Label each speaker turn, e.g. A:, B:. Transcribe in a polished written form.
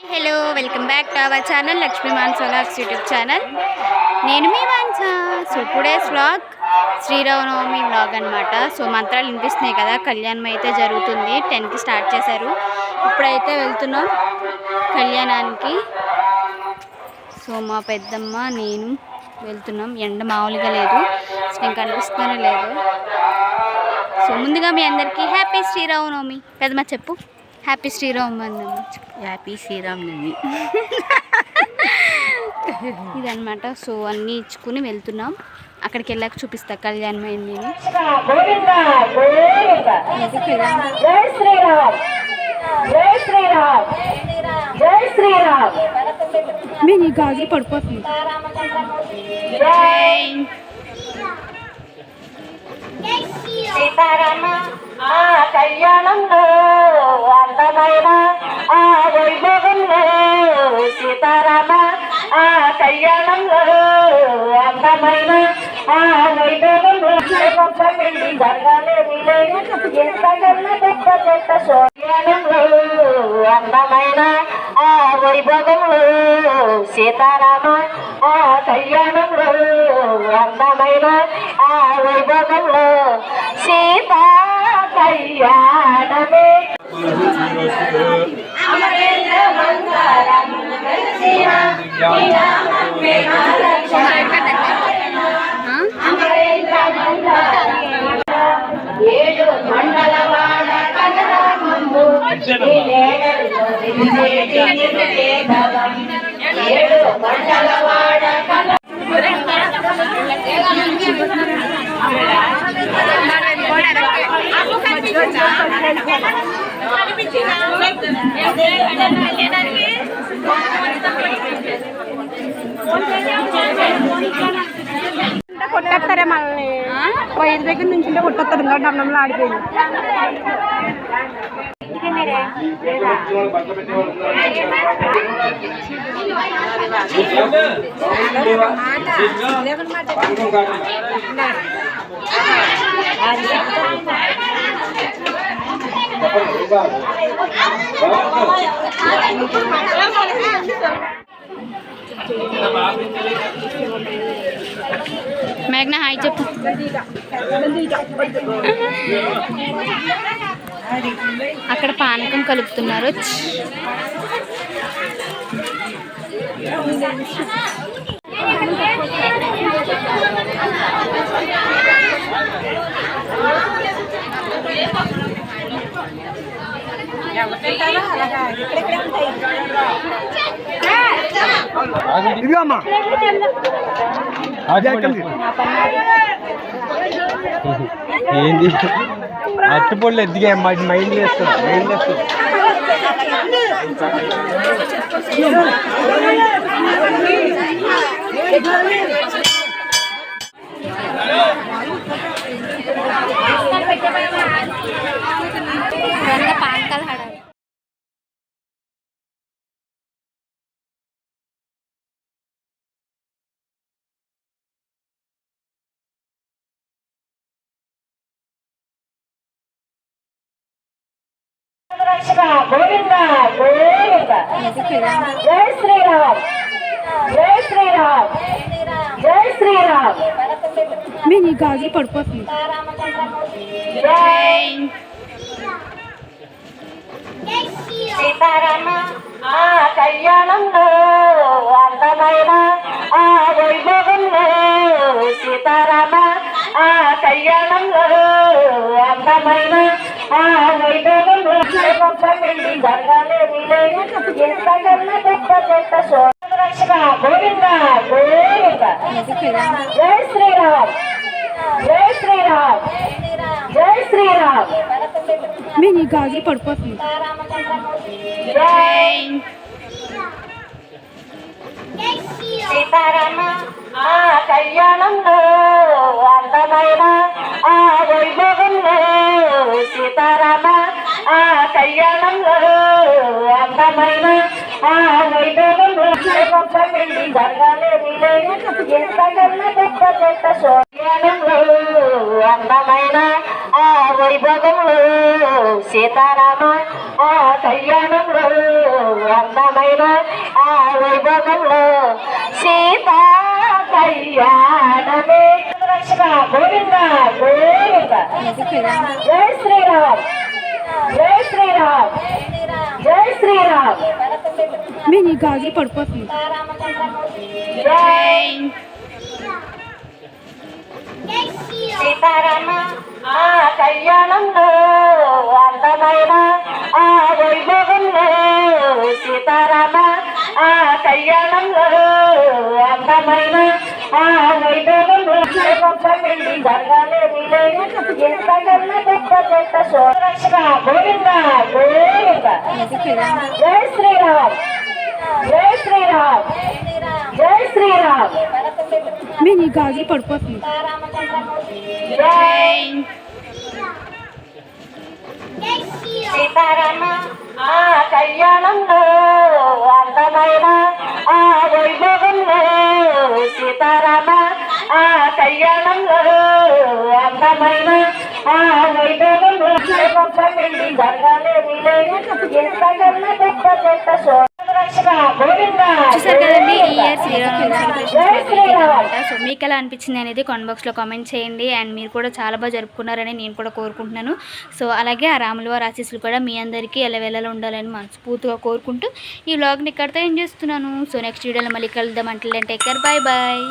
A: Hello welcome back to our channel Lakshmi Mansa vlogs YouTube channel. నేను మీ Mansa. So today's vlog Sri Rama Navami vlog అనమాట. So మంత్రాలు వినిపిస్తున్నాయి కదా, కళ్యాణం అయితే జరుగుతుంది. 10కి స్టార్ట్ చేశారు. ఇప్పుడైతే వెళ్తున్నాం కళ్యాణానికి. సో మా పెద్దమ్మ నేను వెళ్తున్నాం. ఎండ మామూలుగా లేదు, నేను కనిపిస్తూనే లేదు. సో ముందుగా మీ అందరికీ హ్యాపీ శ్రీరామనవమి. పెద్దమ్మ చెప్పు, హ్యాపీ శ్రీరామనవమి.
B: హ్యాపీ శ్రీరామనవమి.
A: ఇదనమాట. సో అన్నీ ఇచ్చుకుని వెళ్తున్నాం. అక్కడికి వెళ్ళాక చూపిస్తా కళ్యాణం అయింది. నేను ఈ గాజులు పడిపోతుంది.
C: సీతారామ ఆ కళ్యాణంలో అందమైన ఆ వైభవంలో, సీతారామ ఆ కళ్యాణంలో అందమైన ఆ వైభవంలో జరగాలేదు ఎంతకన్నా గొప్ప గొప్ప కళ్యాణంలో అందమైన ఆ వైభవంలో, సీతారామ ఆ కళ్యాణంలో అందమైన ఆ వైభవంలో, సీతా కళ్యాణమే ఏడు మండలవాడ కనరామంబు ఏడు మండలవాడ
B: కొట్టేస్తారే మనల్ని. వైర్ దగ్గర నుంచి కొట్టేస్తారు. ఇంకా డమ్మంలో ఆడిపోయింది.
A: మేఘ్నా హాయ్ చెప్పు. అక్కడ పానకం కలుపుతున్నారు.
D: ఏంది అట్టుపొళ్ళు ఎదిగా మైండ్ వేస్తుంది.
A: పానకాలు హడాలి.
C: గోవింద గోవింద జై శ్రీరామ్ జై శ్రీరామ్ జై శ్రీరామ్.
A: నేను ఈ గాజులు పడిపోతుంది.
C: సీతారామ ఆ కళ్యాణంలో అందమైన ఆ వైభవంలో, సీతారామ ఆ కళ్యాణంలో అందమైన ఆ వైభవంలో జరగాలేదు ఎంతకన్నా గొప్ప గొప్ప రక్షణ. గోవింద గోవింద జై శ్రీరామ్ జై శ్రీరామ్ జై శ్రీరామ్.
A: నేను ఈ గాజులు పడిపోతుంది.
C: సీతారామ ఆ కళ్యాణంలో అందమైన ఆ వైభవంలో, సీతారామ ఆ కళ్యాణంలో అందమైన ఆ వైభవంలో జరగాలేదు ఎంతకన్నా గొప్ప గొప్ప కళ్యాణంలో అందమైన ఆ వైభవంలో, సీతారామ ఆ కళ్యాణంలో అందమైన ఆ వైభవంలో సీతా కళ్యాణమే రక్షణ గోవింద గోవింద జై శ్రీరామ్ జై శ్రీరామ్ జై శ్రీరామ్
B: మేము ఈ గాజులు పడిపోతుంది.
C: జై సీతారామ ఆ కళ్యాణంలో అందమైన ఆ వైభవంలో సీతారామ ఆ కళ్యాణంలో అందమైన ఆ వైభవంలో జరగాలి ఎంతకన్నా గొప్ప గొప్ప సోరక్షణ గోవింద గోవింద జై శ్రీరామ్ జై శ్రీరామ్ జై శ్రీరామ్
B: మేము ఈ గాజులు పడిపోతుంది.
C: జై సీతారామ ఆ కళ్యాణంలో అందమైన ఆ వైభవంలో సీతారామ ఆ కళ్యాణంలో అందమైన ఆ వైభవంలో జరగాలి ఎంతకన్నా గొప్ప గొప్ప సోరక్షణ గోవింద
A: చూసారు కదండి ఈ ఇయర్ శ్రీరామనవమి
C: జై శ్రీరామ్
A: అనమాట. సో మీకు ఎలా అనిపించింది అనేది కామెంట్ బాక్స్లో కామెంట్ చేయండి. అండ్ మీరు కూడా చాలా బాగా జరుపుకున్నారని నేను కూడా కోరుకుంటున్నాను. సో అలాగే ఆ రాముల వారి ఆశీస్సులు కూడా మీ అందరికీ ఎల్లవేళలా ఉండాలని మనస్ఫూర్తిగా కోరుకుంటూ ఈ వ్లాగ్ని ఇక్కడితో ఏం చేస్తున్నాను. సో నెక్స్ట్ వీడియోలో మళ్ళీ కలుద్దాం. అంటే టేక్ కేర్, బాయ్ బాయ్.